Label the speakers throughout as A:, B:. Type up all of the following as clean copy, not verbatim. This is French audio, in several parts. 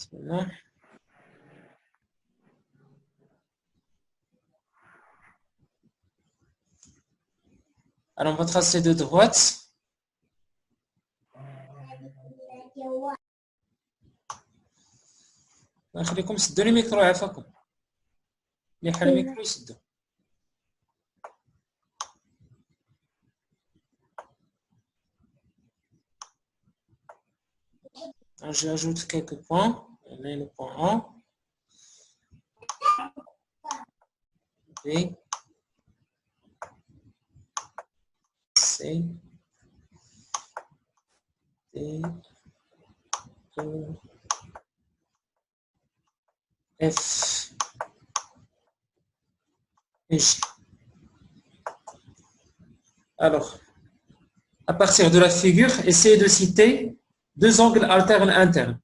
A: Voilà. Alors, on va tracer de droite. نخليكم سدوا لي ميكرو عافاكم اللي حال الميكرو يسدوا. J'ajoute quelques points. On a le point A, B, C, D, E, F et G. Alors, à partir de la figure, essayez de citer deux angles alternes internes.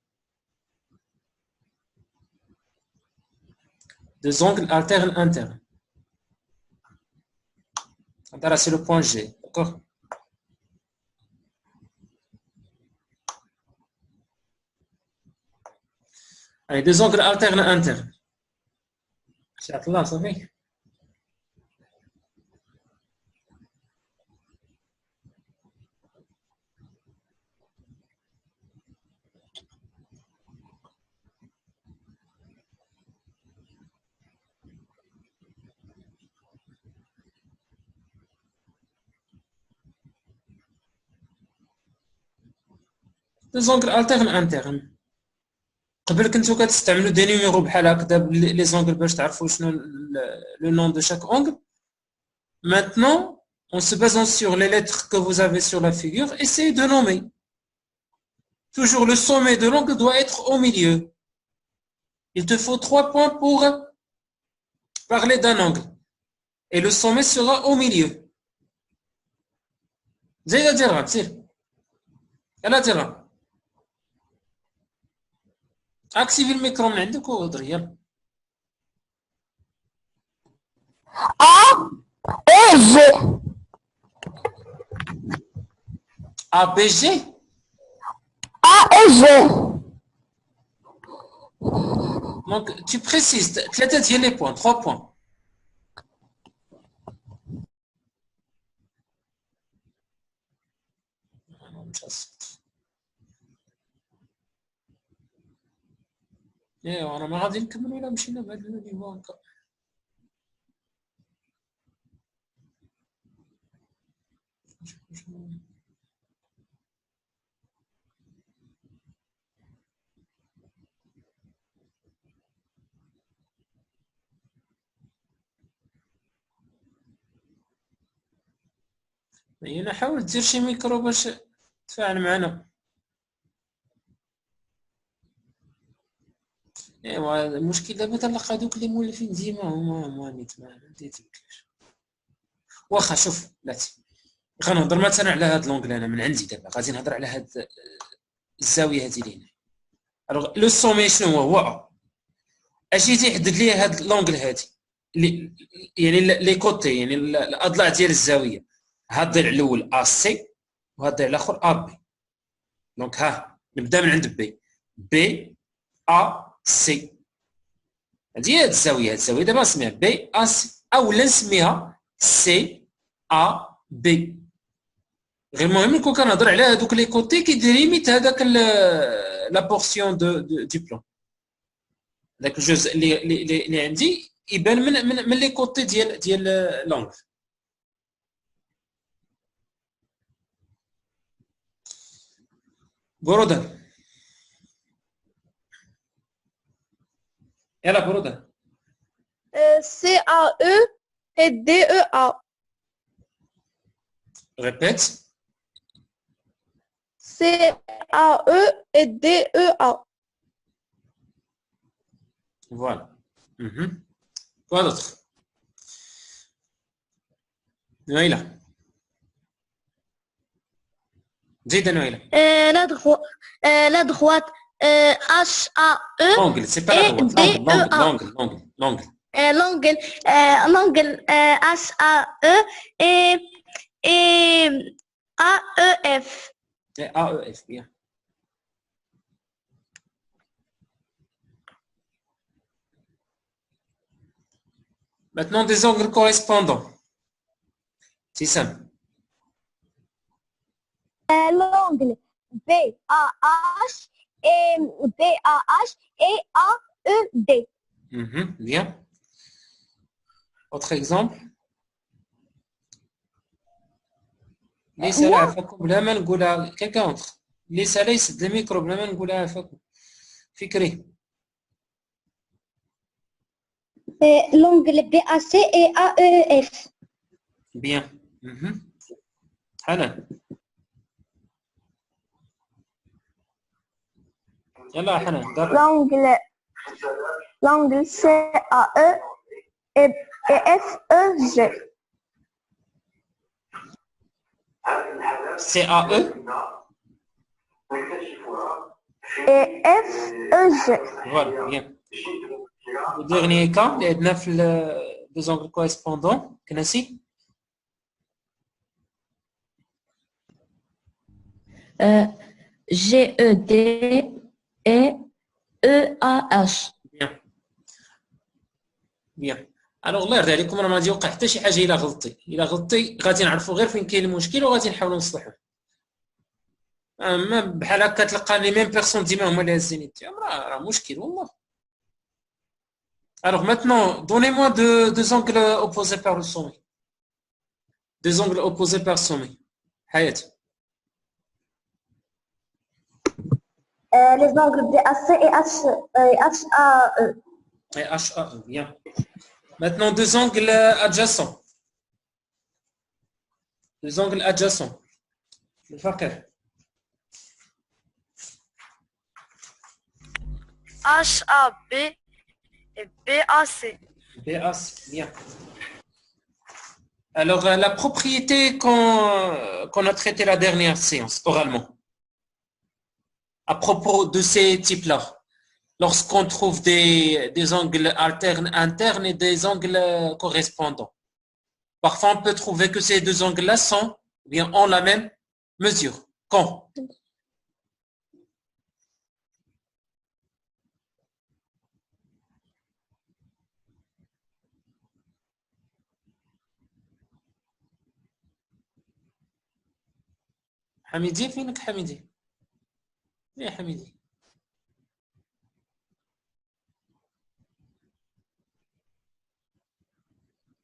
A: Deux angles alternes internes. Là, c'est le point G, d'accord? Allez, deux angles alternes internes. C'est là, ça fait. Deux angles alternes internes. قبل كنتو كتستعملوا دي نيميرو بحال هكذا لي زونغل باش تعرفوا شنو le nom de chaque angle. Maintenant, en se basant sur les lettres que vous avez sur la figure, essayez de nommer. Toujours le sommet de l'angle doit être au milieu. Il te faut 3 points pour parler d'un angle. Et le sommet sera au milieu. زيد ديرها سير. يلا ديرها. اكتيفي الميكرو من عندك وهضري يلا. A, B, G.
B: A et G.
A: Donc, tu précises, 3 les points, 3 points. ايوا انا ما غادي نكملوا الا مشينا بهذا النيفو هكا. هنا حاول دير شي ميكرو باش تفاعل معنا. ايوا المشكل دابا تلقى دوك اللي مولفين ديما هما نيت ما نديتلكش. واخا شوف بلاتي غنهضر مثلا على هاد لونغل انا من عندي دابا غادي نهضر على هاد الزاويه هادي اللي هنا. الوغ لو سومي شنو هو اجي تيحدد لي هاد لونغل هادي يعني لي كوتي يعني الاضلاع ديال الزاويه. هاد الضلع الاول ا سي وهاد الضلع الاخر ا بي. دونك ها نبدا من عند بي بي ا سي. هادي هي الزاويه دابا نسميها بي ا سي اولا نسميها سي ا بي. غير المهم كون كنهضر على هادوك لي كوتي كيديريميت هذاك لا بورسيون دو بلان. داك الجزء اللي عندي يبان من لي كوتي ديال لونغ. برودا يلا برودا.
B: C A E et D E A.
A: Répète.
B: C A E et D E A.
A: Voilà. Quoi d'autre? Noëlla. زيد نويلة.
B: La droite H A E.
A: L'angle, c'est pas la droite. L'angle.
B: L'angle H A E et A E F.
A: A E F bien. Maintenant, des angles correspondants. C'est simple.
B: L'angle BAH et BAH et AED.
A: Bien. Autre exemple. ليس لا عفاكم بلا ما نقولها quelqu'un autre. ليس لا يسد الميكرو بلا ما نقولها عفاكم. فكري.
B: L'angle BAC et AEF.
A: Bien. حنان. يلا حنان.
B: L'angle CAE et FEG.
A: CAE
B: et FEG.
A: Voilà, bien. Le dernier cas, les 9 deux angles correspondants. Knassi
B: GED et EAH.
A: Bien. Bien. Alors الله يرضي عليكم راه ما غادي يوقع حتى شي حاجه الا غلطتي غادي نعرفوا غير فين كاين المشكل وغادي نحاولوا نصلحوه. اما بحال هكا تلقى لي ميم بيرسون ديما هما اللي هازين يديهم راه مشكل والله. Alors maintenant, donnez-moi deux angles opposés par le sommet. Deux angles opposés par le sommet. Hayat.
B: Les angles BAC et HAE.
A: Et HAE, bien. Maintenant, deux angles adjacents. Deux angles adjacents. Le fakir.
B: HAB et BAC.
A: BAC, bien. Alors, la propriété qu'on a traitée la dernière séance, oralement, à propos de ces types-là, lorsqu'on trouve des angles alternes internes et des angles correspondants. Parfois, on peut trouver que ces deux angles-là ont la même mesure. Quand? حميدي فينك حميدي؟ يا حميدي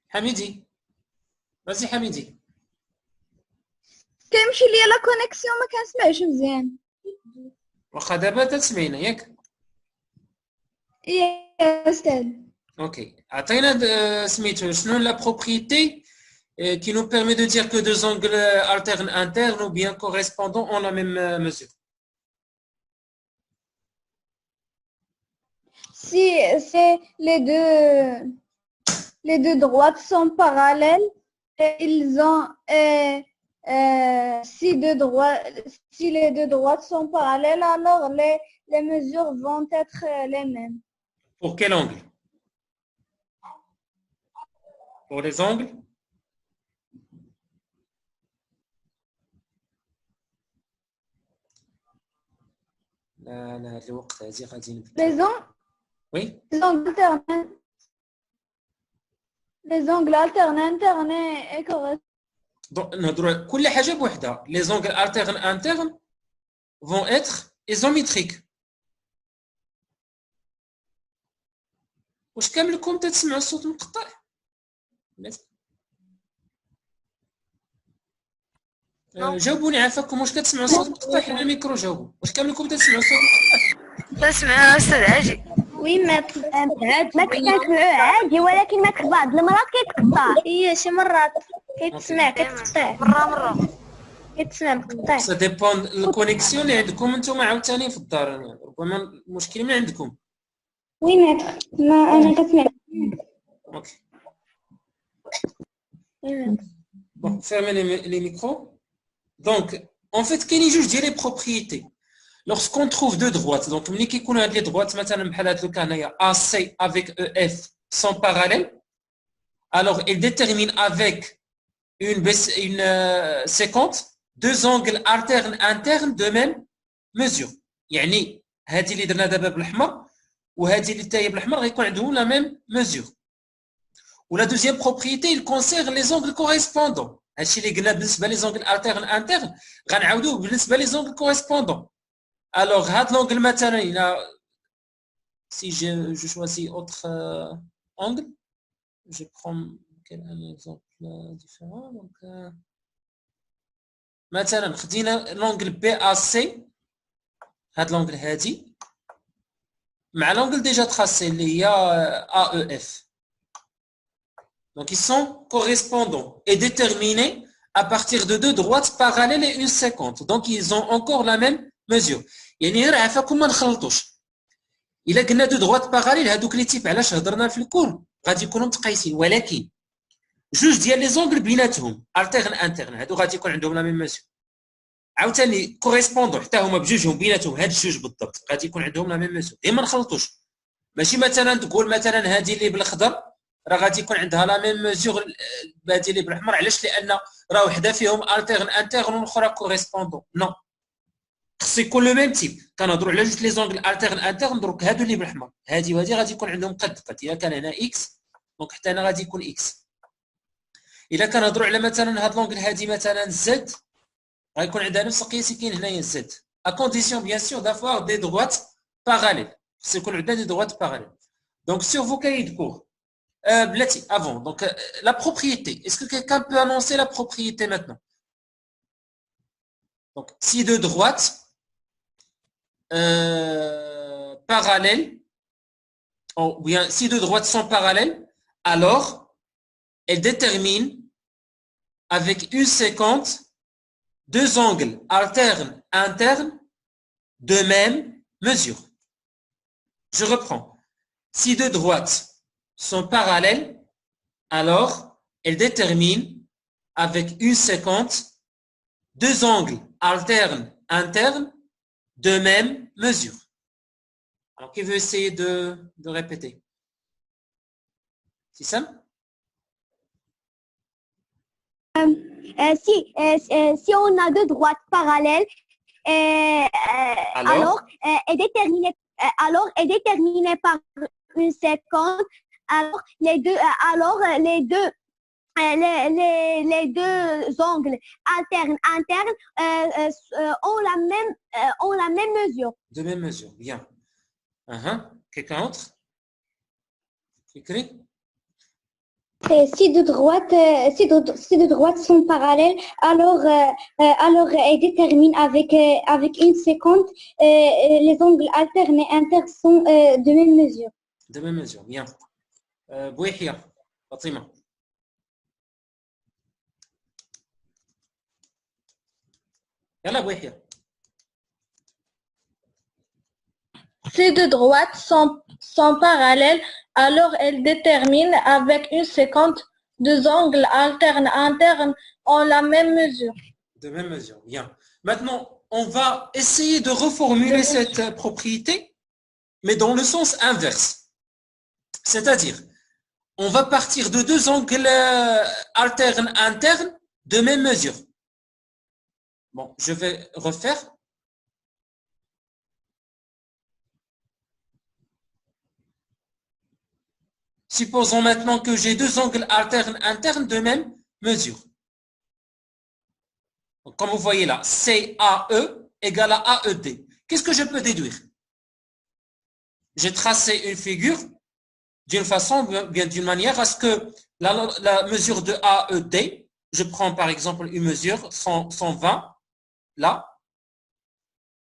A: حميدي vas-y حميدي
B: كيمشي ليا لا كونيكسيون ما كنسمعش مزيان.
A: واخا دابا تسمعينا ياك؟
B: يا استاذ.
A: اوكي عطينا سميتو شنو لا بروبريتي qui nous permet de dire que deux angles alternes internes ou bien correspondants ont la même mesure.
B: Si c'est les deux droites sont parallèles, ils ont si les deux droites sont parallèles, alors les mesures vont être les mêmes.
A: Pour quel angle? Pour les angles? لا لا الوقت هذه غادي نبدا. Oui.
B: Les angles alternés internes et correspondants.
A: Donc نهضروا كل حاجه بوحدها. Les angles alternes internes vont être isométriques. واش كاملكم تسمعوا الصوت مقطع؟ جاوبوني عافاكم واش كتسمعوا الصوت مقطع؟ حل الميكرو جاوبوا. واش كاملكم تسمعوا الصوت مقطع؟
B: تسمع استاذ عاجي. وي ما كتسمعوا عادي ولكن ما بعض المرات كيتقطع. هي شي مرات كيتسمع كتقطع مره كيتسمع مقطع.
A: سا ديبون الكونيكسيون اللي عندكم انتم عاوتاني في الدار ربما المشكل من عندكم.
B: وي ما انا كتسمع.
A: اوكي bon fermez les micros. Donc en fait كاينين جوج ديال لي بروبريتي lorsqu'on trouve deux droites. Donc ملي كيكونوا هاد لي droites مثلا بحال هاد لو كان هي AC avec EF sont parallèles, alors ils déterminent avec une séquence deux angles alternes internes de même mesure. يعني هذه اللي درنا دابا بالاحمر وهذه اللي تاهي بالاحمر غيكون عندهم لا ميم mesure. Ou la deuxième propriété, il concerne les angles correspondants. هادشي اللي قلنا بالنسبه لي زونغل الترن انترن غنعاودوه بالنسبه لي زونغل كوريسبوندون. الوغ هاد لونغل مثلا الى si je choisis autre angle, je prends un exemple différent. Donc مثلا خدينا لونغل بي ا سي، هاد لونغل هادي مع لونغل ديجا تراسي اللي هي ا او اف. Donc, ils sont correspondants et déterminés à partir de deux droites parallèles et une séquente. Donc, ils ont encore la même mesure. يعني غير عافاكم ما نخلطوش. إلا قلنا دو droites parallèles هذوك لي تيب علاش هضرنا في الكور غادي يكونوا متقايسين، ولكن جوج ديال لي زونغل بيناتهم الترن انترن هادو غادي يكون عندهم لا ميم ميزور. عاوتاني كوريسبوندون حتى هما بجوجهم بيناتهم هاد الجوج بالضبط غادي يكون عندهم لا ميم ميزور. غير ما نخلطوش. ماشي مثلا تقول مثلا هذه اللي بالاخضر راه غادي يكون عندها لا ميم ميزور هذه اللي بالاحمر. علاش؟ لان راه وحده فيهم الترن انترن والاخرى كوريسبوندون. نو، خصو يكون لو ميم تيب. كنهضروا على جوج لي زونغل الترن انترن. دروك هادو اللي بالاحمر هادي وهادي غادي يكون عندهم قد الا كان هنا اكس دونك حتى هنا غادي يكون اكس. الا كنهضروا على مثلا هاد لونغل هادي مثلا زد غيكون عندها نفس القياس كاين هنايا زد ا كونديسيون بيان سور دافوار دي دروات باراليل. خصو يكون عندنا دي دروات باراليل. دونك سور فو كاي دو كور Blati, avant. Donc, la propriété. Est-ce que quelqu'un peut annoncer la propriété maintenant? Donc, si deux droites parallèles, ou bien si deux droites sont parallèles, alors elles déterminent avec une séquence deux angles alternes internes de même mesure. Je reprends. Si deux droites sont parallèles, alors elles déterminent avec une séquence deux angles alternes internes de même mesure. Alors, qui veut essayer de répéter? C'est simple?
B: Si on a deux droites parallèles, alors est déterminée par une séquence. Alors les deux angles alternes internes ont la même mesure.
A: De même mesure, bien. Quelqu'un d'autre? Écrit?
B: Si deux droites sont parallèles, alors elles déterminent avec une séquence les angles alternes et internes sont de même mesure.
A: De même mesure, bien. Bouihia, Fatima. Yalla Bouihia.
C: Si deux droites sont parallèles, alors elles déterminent avec une séquence deux angles alternes internes ont la même mesure.
A: De même mesure, bien. Maintenant, on va essayer de reformuler cette propriété, mais dans le sens inverse. C'est-à-dire, on va partir de deux angles alternes internes de même mesure. Bon, je vais refaire. Supposons maintenant que j'ai deux angles alternes internes de même mesure. Donc, comme vous voyez là, CAE égale à AED. Qu'est-ce que je peux déduire? J'ai tracé une figure d'une façon, bien d'une manière à ce que la mesure de AED, je prends par exemple une mesure 120, là,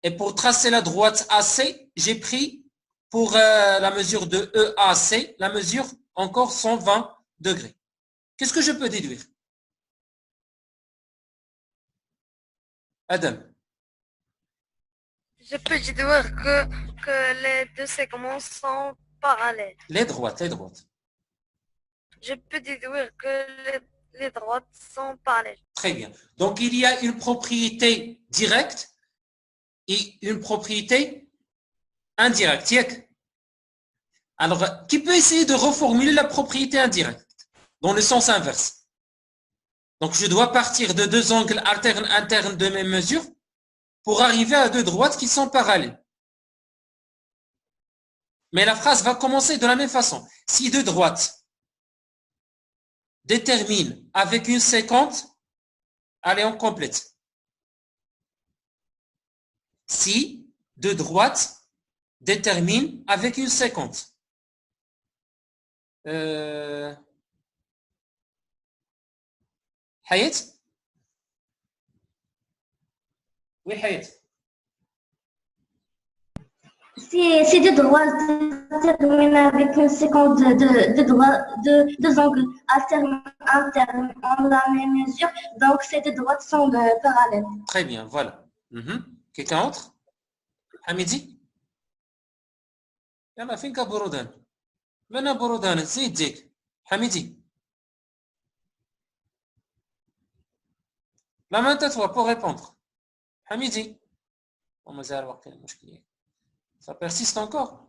A: et pour tracer la droite AC, j'ai pris pour la mesure de EAC, la mesure encore 120 degrés. Qu'est-ce que je peux déduire? Adam.
C: Je peux déduire que les deux segments sont parallèles.
A: Les droites.
C: Je peux déduire que les droites sont parallèles.
A: Très bien. Donc, il y a une propriété directe et une propriété indirecte. Alors, qui peut essayer de reformuler la propriété indirecte dans le sens inverse? Donc, je dois partir de deux angles alternes internes de même mesure pour arriver à deux droites qui sont parallèles. Mais la phrase va commencer de la même façon. Si deux droites détermine avec une séquence, allez, on complète. Si de droite détermine avec une séquence. Hayat? Oui, Hayat.
B: Si de droite détermine avec une séquence de deux angles internes en la même mesure, donc ces deux droites sont parallèles.
A: Très bien, voilà. Quelqu'un autre? Hamidi? يلا فين كبرودان؟ لنا برودان زيد زيك حميدي. La main à toi pour répondre. Hamidi. On va voir quel est. Ça persiste encore.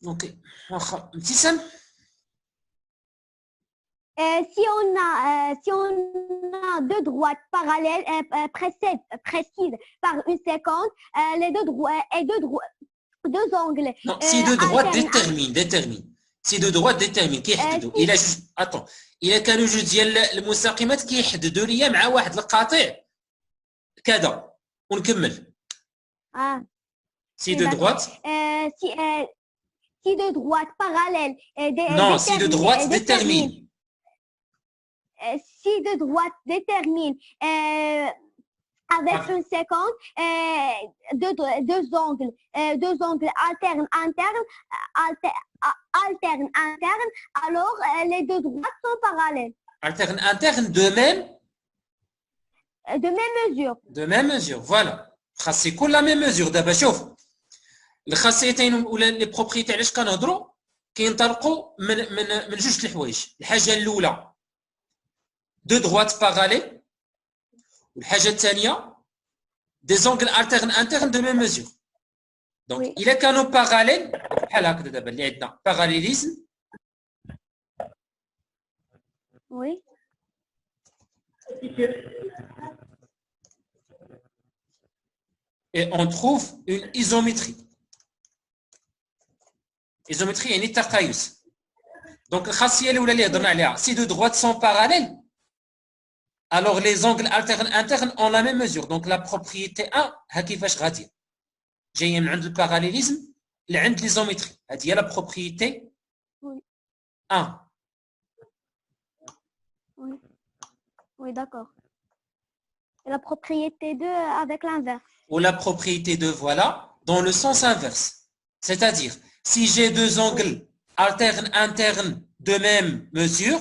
A: Ok. Mtissam?
B: Si on a deux droites parallèles précises par une séquence, les deux angles.
A: Non, si deux droites détermine. Si deux droites détermine كيحددوا الى جوج اتون الى كانوا جوج ديال المستقيمات كيحددوا ليا مع واحد القاطع كذا ونكمل. Si deux droites.
B: Si deux droites parallèles.
A: Non, si deux droites déterminent.
B: Si deux droites déterminent avec une séquence deux angles alternes, alors les deux droites sont parallèles.
A: Alterne de même mesure, voilà. خاص يكون la même mesure. دابا شوف الخاصيتين ولا لي بروبريتي علاش كنهضروا كينطلقوا من جوج الحوايج. الحاجه الاولى deux droites parallèles والحاجه الثانيه des angles alternes de même mesure. Donc
B: oui.
A: إلا كانوا parallèles بحال هكذا دابا اللي عندنا parallélisme.
B: Oui.
A: Et on trouve une isométrie. Isométrie يعني التقايس. Donc الخاصيه الاولى اللي هضرنا عليها si deux droites sont parallèles alors les angles internes ont la même mesure. Donc la propriété 1 ها كيفاش غادي جايه من عند الباراليليزم لعند ليزوميتري. هذه هي la propriété 1.
B: Oui, d'accord. Et la propriété 2 avec l'inverse.
A: Ou la propriété 2, voilà, dans le sens inverse. C'est-à-dire, si j'ai deux angles internes de même mesure,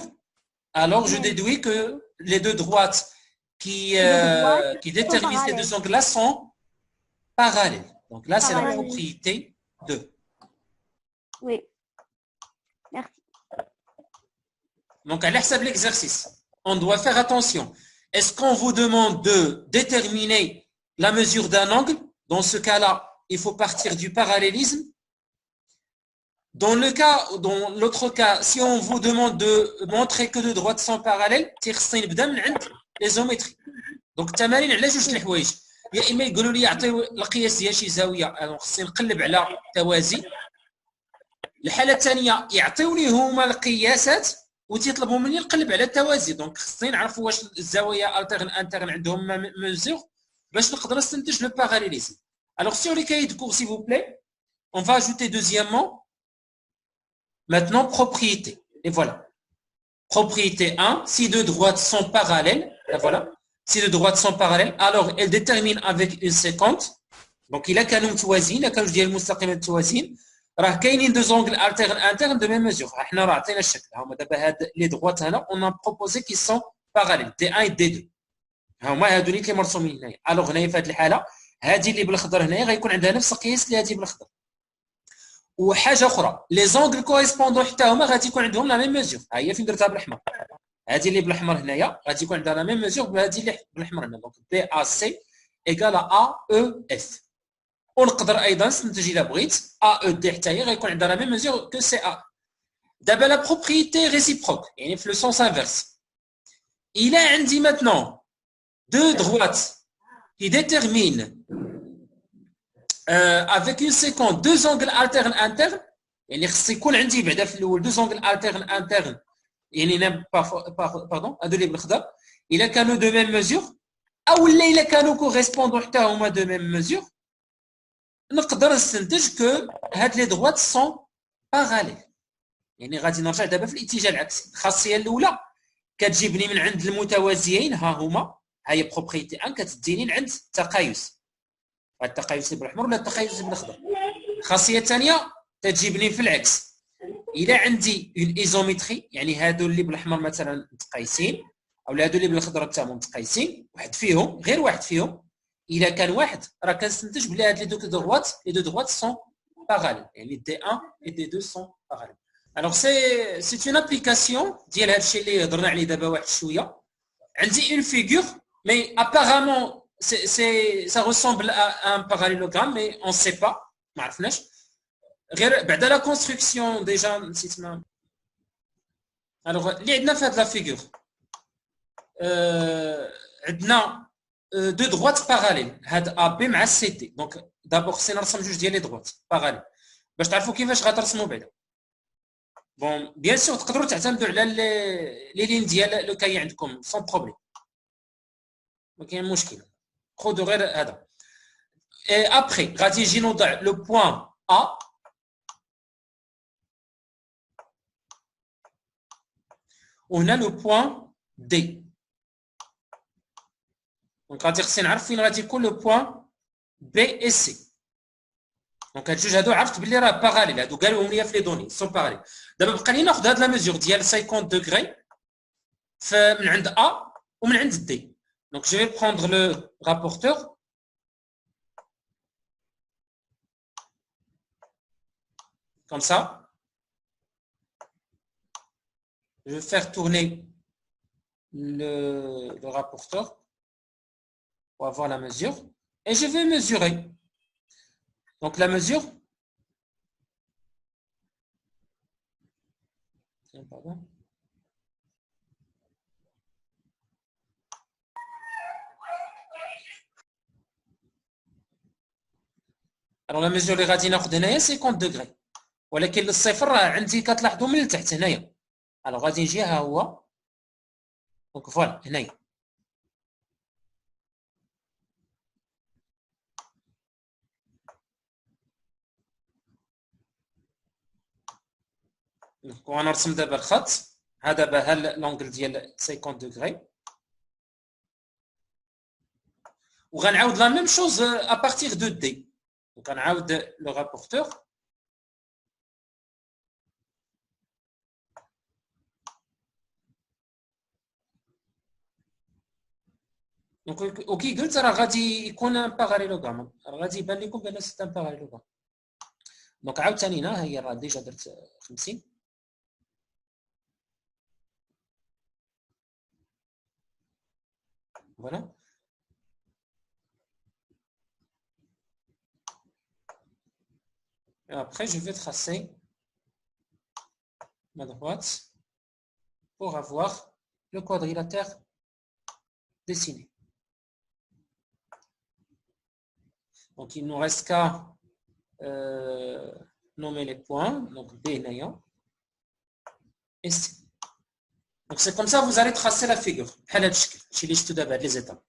A: alors je déduis que les deux droites qui déterminent ces deux angles-là sont parallèles. Donc là, c'est la propriété 2.
B: Oui. Merci.
A: Donc, à l'hsab l'exercice, on doit faire attention. Est-ce qu'on vous demande de déterminer la mesure d'un angle? Dans ce cas-là, il faut partir du parallélisme. Dans l'autre cas, si on vous demande de montrer que deux droites sont parallèles, خصني نبدا من عند ليزوميتري. دونك التمارين على جوج الحوايج، يا اما يقولوا لي يعطيو القياس ديال شي زاويه خصني نقلب على توازي. الحاله الثانيه يعطيو لي هما القياسات وتيطلبوا مني نقلب على التوازي. دونك خصني نعرف واش الزوايا انترن عندهم مزور باش نقدر نستنتج لو باراليليزم. Alors sur les cahiers de cours, s'il vous plaît, on va ajouter deuxièmement maintenant propriété. Et voilà. Propriété 1, si deux droites sont parallèles, là voilà. Si deux droites sont parallèles, alors elles déterminent avec une séquence. Donc il a كانوا متوازيين، الا كانوا ديال المستقيمات متوازيين راه كاينين deux angles alternes de même mesure. احنا راه عطينا الشكل هما دابا هاد لي droites هنا on a proposé qu'ils sont parallèles D1 et D2. هما هادو اللي مرسومين هنايا. الوغ هنايا في هاد الحاله هادي اللي بالخضر هنايا غيكون عندها نفس القياس اللي هادي بالخضر. وحاجه اخرى لي زونغل كوريسبوندون حتى هما غادي يكون عندهم لا ميم ميزور. ها هي فين درتها بالاحمر. هذه اللي بالاحمر هنايا غادي يكون عندها لا ميم ميزور بهذه اللي بالاحمر هنا. دونك بي ا سي ايكال ا او اف. ونقدر ايضا نستنتج الا بغيت ا او دي حتى هي غيكون عندها لا ميم ميزور كو سي ا. دابا لا بروبريتي ريسيبروك يعني في لو سونس انفيرس. الى عندي maintenant deux droites qui déterminent avec une séquence deux angles alternes internes يعني خص يكون عندي بعدا في الاول deux angles alternes internes يعني باردون هادو اللي بالخضر الا كانوا دو ميم ميزور او الا كانوا كوريسبوندون حتى هما دو ميم ميزور نقدر نستنتج كو هاد لي دروات سون باراليل يعني غادي نرجع دابا في الاتجاه العكسي. الخاصيه الاولى كتجيبني من عند المتوازيين ها هما ها هي بروبريتي 1 كتديني عند التقايس التقايس بالاحمر ولا التقايس بالاخضر. الخاصيه الثانيه تجيبني في العكس الا عندي اون ايزوميتري يعني هادو اللي بالاحمر مثلا متقايسين او هادو اللي بالاخضر حتى هما متقايسين واحد فيهم غير واحد فيهم الا كان واحد راه كنستنتج بلي هاد لي دو دروات سون باراليل يعني دي 1 et دي 2 سون باراليل. Alors c'est une application ديال هادشي اللي هضرنا عليه دابا واحد شويه. عندي une figure mais apparemment ça ressemble à un parallélogramme mais on sait pas ما عرفناش غير بعد لا كونستركسيون ديجا نسيت ما. الوغ اللي عندنا في هاد لا فيغور عندنا دو دروات باراليل هاد ا بي مع سي تي. دونك دابور خصني نرسم جوج ديال لي دروات باراليل باش تعرفوا كيفاش غترسموا بعدا. بون بيان سور تقدروا تعتمدوا على لي لين ديال لو كاي عندكم سون بروبليم ما كاين مشكل خذوا غير هذا. ابخي غادي نجي نوضع لو بوين ا وهنا لو بوين دي. دونك غادي خصني نعرف فين غادي يكون لو بوين بي اي سي. دونك هاد جوج هادو عرفت بلي راه باراليل هادو قالوهم ليا في لي دوني سون باراليل. دابا بقى لي ناخذ هاد لا ميزور ديال 50 دوغري من عند ا ومن عند دي. دونك جو في بروندر لو رابورتور comme ça. Je vais faire tourner le rapporteur pour avoir la mesure et je vais mesurer. Donc la mesure, pardon. Alors la mesure اللي غادي ناخذ هنايا 50 degrés ولكن الصفر راه عندي كتلاحظوا من التحت هنايا. الوغ غادي نجي ها هو دونك فوالا هنايا وانا نرسم دابا الخط. ها دابا ها لونغل ديال 50 دوغري وغنعاود لا ميم شوز ا بارتير دو دي. دونك غنعاود لو رابورتور دونك وكي قلت راه غادي يكون ان باراليلوغرام راه غادي يبان لكم بان سيت ان باراليلوغرام. دونك عاوتاني هنا هي راه ديجا درت 50 فوالا. Et après je vais tracer ma droite pour avoir le quadrilatère dessiné. Donc il ne nous reste qu'à nommer les points, donc B et C. Donc c'est comme ça que vous allez tracer la figure. Les étapes.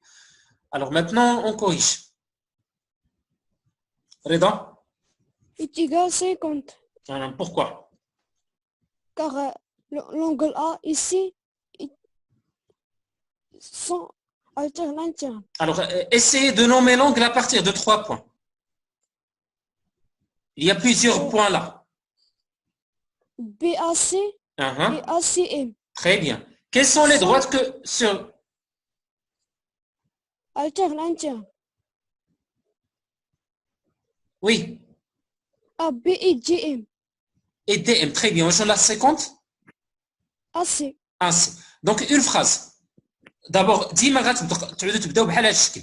A: Alors maintenant on corrige. Reda?
D: est égal à 50.
A: Pourquoi?
D: Car l'angle A ici sont alternatifs.
A: Alors essayez de nommer l'angle à partir de 3 points. Il y a plusieurs points là.
D: BAC et ACM.
A: Très bien. Quelles sont les droites que sur
D: alternatifs?
A: Oui.
D: AB et DM.
A: Et DM, très bien. On la 50?
D: AC.
A: AC. Donc une phrase. D'abord, ديما غتبداو بحال هذا الشكل.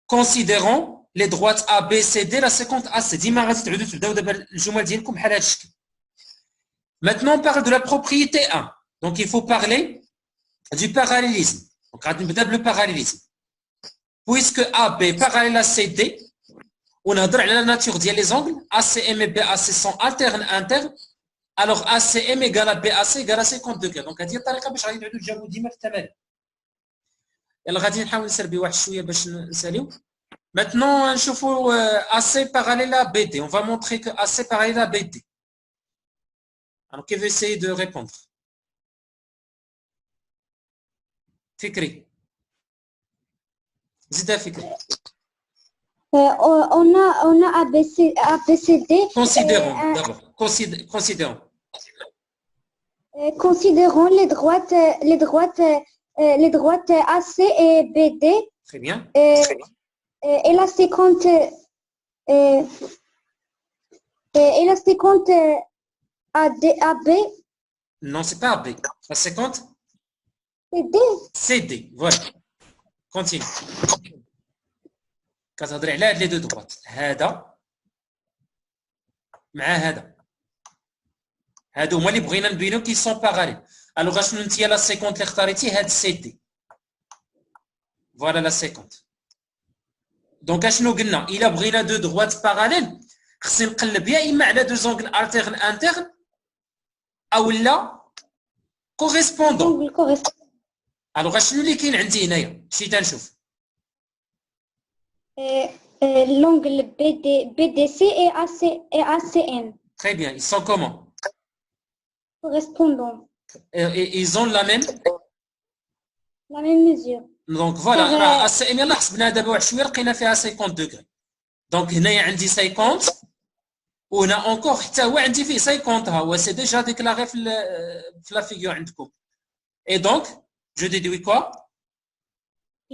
A: Considérons les droites A, B, C, D, la 50 AC. ديما غادي تعودوا تبداو دابا الجمل ديالكم بحال هذا الشكل. Maintenant, on parle de la propriété 1. Donc, il faut parler du parallélisme. Donc, on va le parallélisme. Puisque AB parallèle à CD, ونهضر على la nature ديال les angles ACM et BAC sont alternes internes. Alors ACM égale à BAC égale à 50 degrés. Donc هذه الطريقه باش غادي تعودوا تجاوبوا ديما في التمارين. يلا غادي نحاول نسربي واحد شويه باش نساليو. Maintenant نشوفوا AC parallèle à BD. On va montrer que AC parallèle à BD. Alors qui veut essayer de répondre? Fikri. Zida Fikri.
B: On a ABCD.
A: Considérons d'abord. Considérons.
B: Considérons les droites AC et BD.
A: Très bien.
B: Et la séquente AB.
A: Non, c'est pas AB. La séquente
B: CD.
A: CD. Voilà. Continue. كتهضري على هاد لي دو دروات هذا مع هذا هادو هما اللي بغينا نبينو كي سون باراليل. الوغ اشنو نتيا لا سيكونت اللي اختاريتي هاد سي دي فوالا لا سيكونت. دونك اشنو قلنا الا بغينا دو دروات باراليل خصني نقلب يا اما على دو زونغل التيرن انترن او لا كوريسبوندون. الوغ اشنو اللي كاين عندي هنايا مشيت نشوف
B: l'angle BDC et ACM.
A: Très bien, ils sont comment?
B: Correspondants.
A: Et ils ont la même
B: mesure.
A: Donc voilà, ACM يلا حسبناها دابا واحد شويه لقينا فيها 50 دوغري. دونك هنايا عندي 50 وهنا اونكور حتى هو عندي فيه 50 ها هو سي ديجا ديكلاري في لا فيغور عندكم. Et donc, je déduis quoi?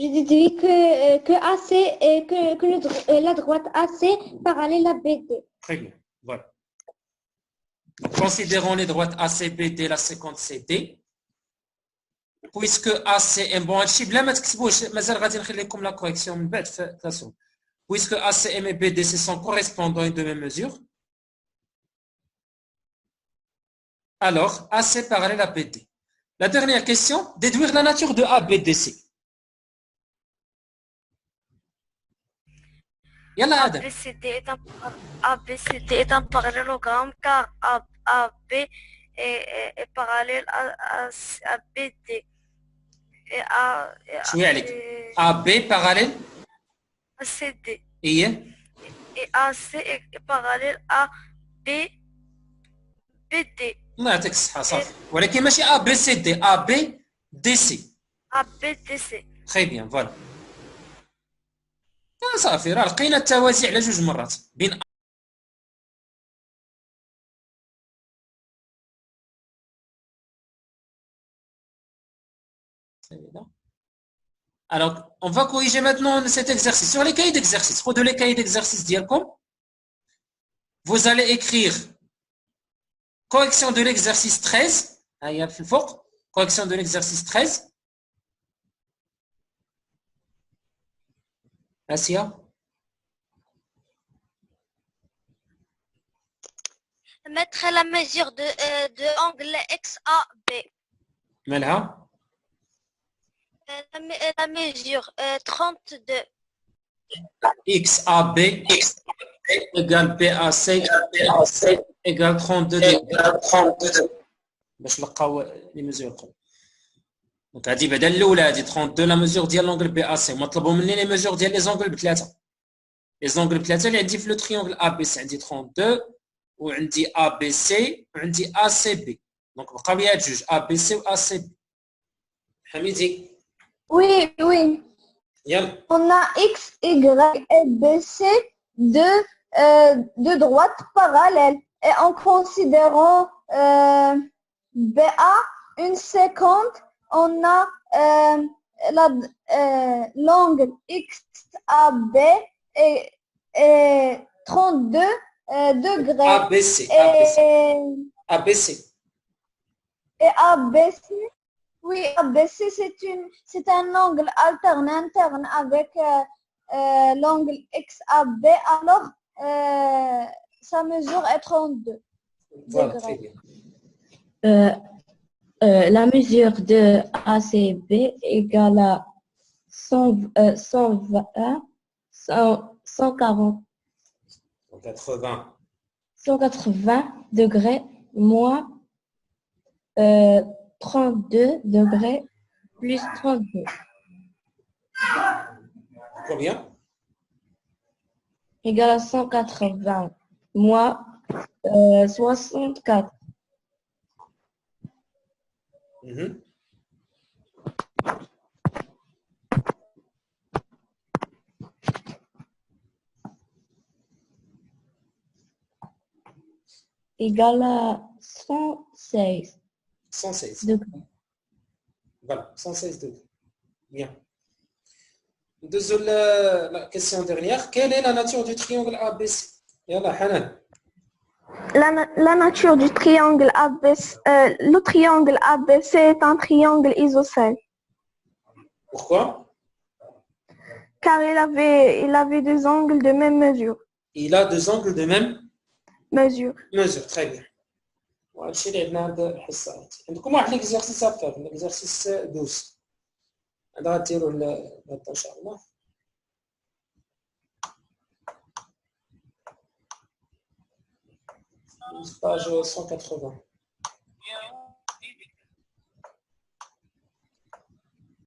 B: Je déduis que AC la droite AC parallèle à BD.
A: Très bien, voilà. Considérons les droites ACBD, la séquence CD. Puisque ACM, bon, هادشي بلا ما تكتبوش مازال غادي نخلي لكم لا كوريكسيون من بعد في كلاسهم. Puisque ACM et BDC sont correspondants et de même mesure. Alors, AC parallèle à BD. La dernière question, déduire la nature de ABDC.
E: ABCD est un parallélogramme car AB est parallèle à BD.
A: AB parallèle
E: à CD.
A: Et
E: AC est parallèle à BD.
A: الله يعطيك الصحة صافي ولكن ماشي ABCD ABDC.
E: ABDC.
A: Très bien, voilà. صافي راه لقينا التوازي على جوج مرات بين Alors, on va corriger maintenant cet exercice. Sur les cahiers d'exercice, خذوا les cahiers d'exercice ديالكم. Vous allez écrire correction de l'exercice 13. هيا في الفوق correction de l'exercice 13. Asia.
E: Mettre la mesure de angle XAB.
A: مالها؟
E: La mesure 32.
A: XAB égale BAC égale 32. باش نلقاو لي ميزور القوة. دونك هادي بعدا الاولى هادي 32 لا ميزور ديال لونغل بي اس هما طلبوا مني لي ميزور ديال لي زونغل بثلاثه. لي زونغل بثلاثه اللي عندي في لو تريونغل ا بي سي عندي 32 وعندي ا بي سي وعندي ا سي بي. دونك بقاو لي هاد جوج ا بي سي و ا سي بي. حميدي.
C: Oui, oui.
A: يلا.
C: On a X, Y et B, C, deux droites parallèles. Et en considérant BA, une seconde, on a l'angle XAB et 32 degrés.
A: ABC. ABC.
C: Et ABC, oui, ABC c'est un angle alterne interne avec l'angle XAB, alors sa mesure est 32
A: Voilà,
C: degrés.
A: très bien.
F: La mesure de ACB égale à 140 180 degrés moins 32 degrés plus 32.
A: Combien?
F: Égale à 180 moins 64.
A: Mhm.
F: Égale à 116
A: 116.
F: degrés.
A: Voilà, 116 degrés. Bien. La question dernière. Quelle est la nature du triangle ABC? Yalla, Hanan.
C: La nature du triangle ABC, le triangle ABC est un triangle isocèle,
A: Pourquoi?
C: car il avait deux angles de même mesure.
A: Il a deux angles de même
C: Mesure.
A: mesure. Très bien. وهادشي اللي عندنا هاد الحصه هادي. عندكم واحد ليكزارسيس افير ليكزارسيس 12 هذا غديروه غدا ان شاء الله. page 180.